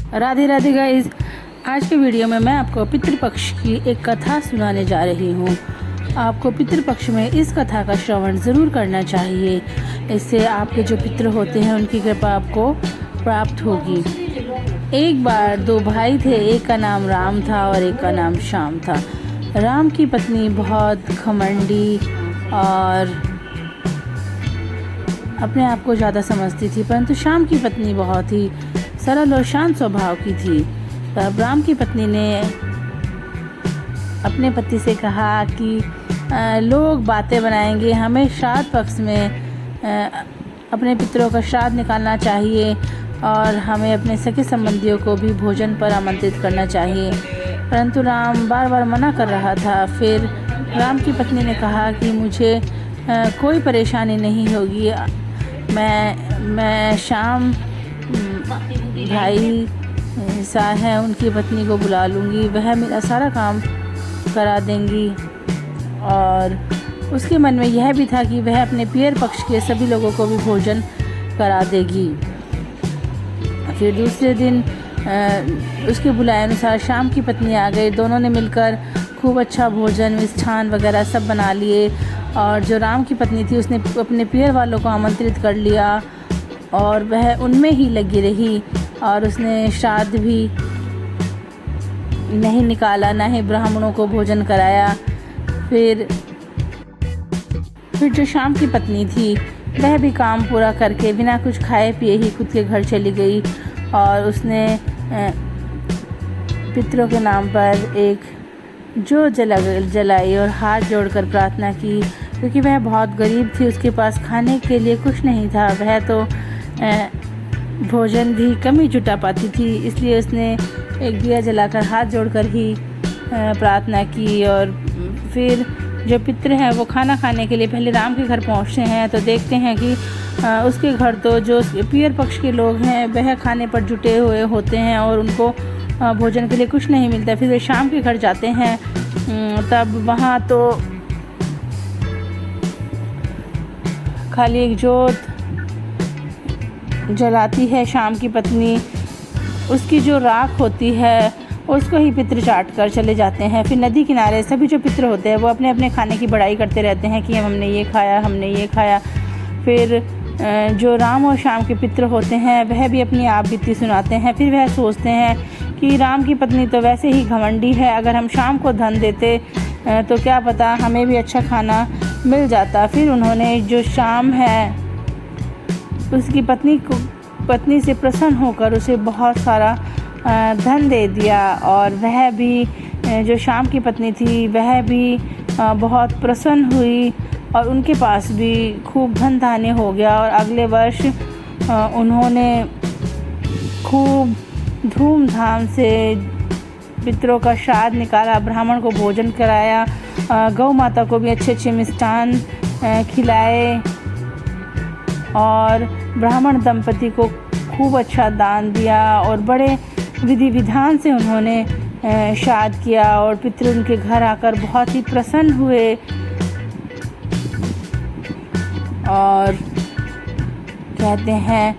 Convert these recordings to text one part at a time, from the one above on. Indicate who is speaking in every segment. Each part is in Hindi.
Speaker 1: राधे राधे गाइस। आज के वीडियो में मैं आपको पितृपक्ष की एक कथा सुनाने जा रही हूँ। आपको पितृपक्ष में इस कथा का श्रवण ज़रूर करना चाहिए। इससे आपके जो पितृ होते हैं उनकी कृपा आपको प्राप्त होगी। एक बार दो भाई थे, एक का नाम राम था और एक का नाम श्याम था। राम की पत्नी बहुत घमंडी और अपने आप को ज़्यादा समझती थी, परंतु श्याम की पत्नी बहुत ही सरल और शांत स्वभाव की थी। तब राम की पत्नी ने अपने पति से कहा कि लोग बातें बनाएंगे, हमें श्राद्ध पक्ष में अपने पितरों का श्राद्ध निकालना चाहिए और हमें अपने सगे संबंधियों को भी भोजन पर आमंत्रित करना चाहिए। परंतु राम बार बार मना कर रहा था। फिर राम की पत्नी ने कहा कि मुझे कोई परेशानी नहीं होगी, मैं श्याम भाई सा है उनकी पत्नी को बुला लूँगी, वह मेरा सारा काम करा देंगी। और उसके मन में यह भी था कि वह अपने पियर पक्ष के सभी लोगों को भी भोजन करा देगी। फिर दूसरे दिन उसके बुलाए अनुसार श्याम की पत्नी आ गई। दोनों ने मिलकर खूब अच्छा भोजन मिष्ठान वगैरह सब बना लिए। और जो राम की पत्नी थी उसने अपने पियर वालों को आमंत्रित कर लिया और वह उनमें ही लगी रही और उसने श्राद्ध भी नहीं निकाला, ना ही ब्राह्मणों को भोजन कराया। फिर जो श्याम की पत्नी थी वह भी काम पूरा करके बिना कुछ खाए पिए ही खुद के घर चली गई और उसने पितरों के नाम पर एक जो जलाई और हाथ जोड़कर प्रार्थना की, क्योंकि वह बहुत गरीब थी, उसके पास खाने के लिए कुछ नहीं था। वह तो भोजन भी कम ही जुटा पाती थी, इसलिए उसने एक दिया जलाकर हाथ जोड़कर ही प्रार्थना की। और फिर जो पितृ हैं वो खाना खाने के लिए पहले राम के घर पहुंचते हैं तो देखते हैं कि उसके घर तो जो पियर पक्ष के लोग हैं वह खाने पर जुटे हुए होते हैं और उनको भोजन के लिए कुछ नहीं मिलता। फिर वे शाम के घर जाते हैं, तब वहाँ तो खाली एक जोत जलाती है शाम की पत्नी। उसकी जो राख होती है उसको ही पितृ चाट कर चले जाते हैं। फिर नदी किनारे सभी जो पितृ होते हैं वो अपने अपने खाने की बड़ाई करते रहते हैं कि हमने ये खाया, हमने ये खाया। फिर जो राम और श्याम के पितृ होते हैं वह भी अपनी आप बीती सुनाते हैं। फिर वह सोचते हैं कि राम की पत्नी तो वैसे ही घमंडी है, अगर हम श्याम को धन देते तो क्या पता हमें भी अच्छा खाना मिल जाता। फिर उन्होंने जो श्याम है उसकी पत्नी से प्रसन्न होकर उसे बहुत सारा धन दे दिया और वह भी जो श्याम की पत्नी थी वह भी बहुत प्रसन्न हुई और उनके पास भी खूब धन धान्य हो गया। और अगले वर्ष उन्होंने खूब धूमधाम से पितरों का श्राद्ध निकाला, ब्राह्मण को भोजन कराया, गौ माता को भी अच्छे अच्छे मिष्ठान खिलाए और ब्राह्मण दंपति को खूब अच्छा दान दिया और बड़े विधि विधान से उन्होंने श्राद्ध किया। और पितृ उनके घर आकर बहुत ही प्रसन्न हुए। और कहते हैं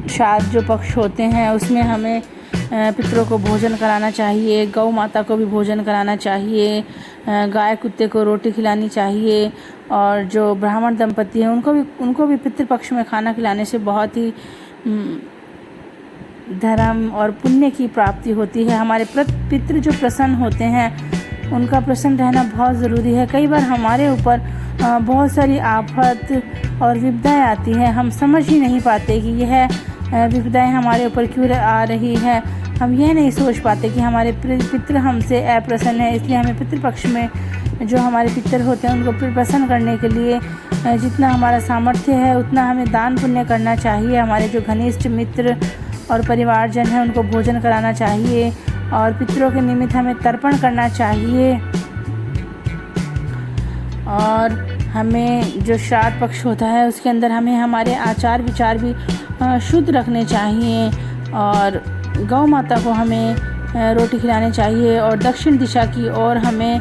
Speaker 1: श्राद्ध जो पक्ष होते हैं उसमें हमें पितरों को भोजन कराना चाहिए, गौ माता को भी भोजन कराना चाहिए, गाय कुत्ते को रोटी खिलानी चाहिए। और जो ब्राह्मण दंपति हैं उनको भी पितृपक्ष में खाना खिलाने से बहुत ही धर्म और पुण्य की प्राप्ति होती है। हमारे पितृ जो प्रसन्न होते हैं उनका प्रसन्न रहना बहुत ज़रूरी है। कई बार हमारे ऊपर बहुत सारी आफत और विपदाएं आती हैं, हम समझ ही नहीं पाते कि यह विपदाएं हमारे ऊपर क्यों आ रही है। हम यह नहीं सोच पाते कि हमारे पितृ हमसे अप्रसन्न है, इसलिए हमें पितृपक्ष में जो हमारे पितृ होते हैं उनको प्रसन्न करने के लिए जितना हमारा सामर्थ्य है उतना हमें दान पुण्य करना चाहिए। हमारे जो घनिष्ठ मित्र और परिवारजन हैं उनको भोजन कराना चाहिए और पितरों के निमित्त हमें तर्पण करना चाहिए। और हमें जो श्राद्ध पक्ष होता है उसके अंदर हमें हमारे आचार विचार भी शुद्ध रखने चाहिए और गौ माता को हमें रोटी खिलानी चाहिए और दक्षिण दिशा की ओर हमें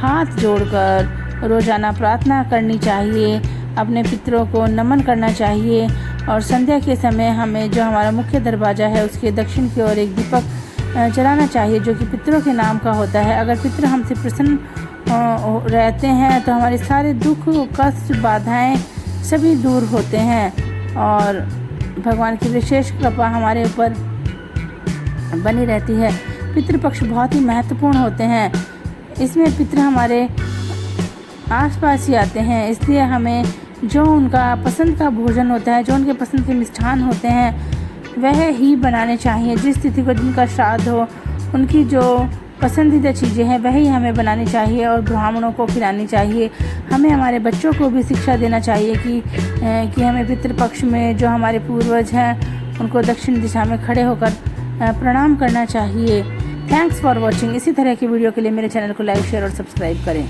Speaker 1: हाथ जोड़कर रोज़ाना प्रार्थना करनी चाहिए, अपने पितरों को नमन करना चाहिए और संध्या के समय हमें जो हमारा मुख्य दरवाज़ा है उसके दक्षिण की ओर एक दीपक जलाना चाहिए जो कि पितरों के नाम का होता है। अगर पितर हमसे प्रसन्न रहते हैं तो हमारे सारे दुख, कष्ट, बाधाएं सभी दूर होते हैं और भगवान की विशेष कृपा हमारे ऊपर बनी रहती है। पितृपक्ष बहुत ही महत्वपूर्ण होते हैं। इसमें पितर हमारे आसपास ही आते हैं, इसलिए हमें जो उनका पसंद का भोजन होता है, जो उनके पसंद के मिष्ठान होते हैं वह ही बनाने चाहिए। जिस तिथि को जिनका श्राद्ध हो उनकी जो पसंदीदा चीज़ें हैं वही हमें बनानी चाहिए और ब्राह्मणों को खिलानी चाहिए। हमें हमारे बच्चों को भी शिक्षा देना चाहिए कि हमें पितृपक्ष में जो हमारे पूर्वज हैं उनको दक्षिण दिशा में खड़े होकर प्रणाम करना चाहिए। Thanks for watching. इसी तरह की वीडियो के लिए मेरे चैनल को लाइक, शेयर और सब्सक्राइब करें।